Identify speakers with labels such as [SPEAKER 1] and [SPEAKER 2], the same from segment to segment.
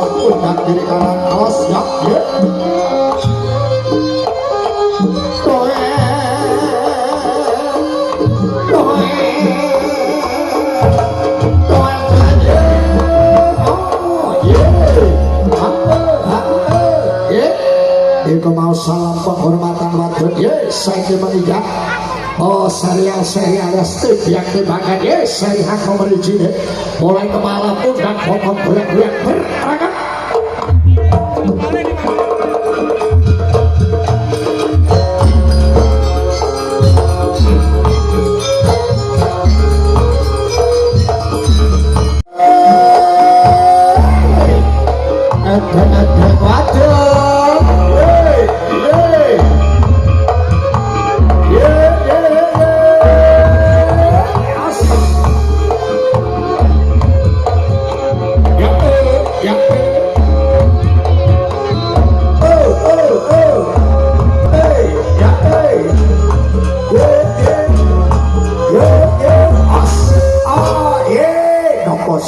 [SPEAKER 1] pundak kiri kanan awas ya Iku mau salam penghormatan wadon saiki meninggal oh serial-serial setiap tembakan seri hak nomor izin mulai kepala pundak pokok berat-berat berangkat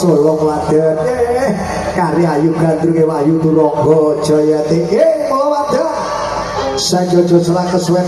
[SPEAKER 1] Solo Klaten karya Ayu Gandrunge Wahyu Turangga Jayati mula wadon sajojo selak kesuwen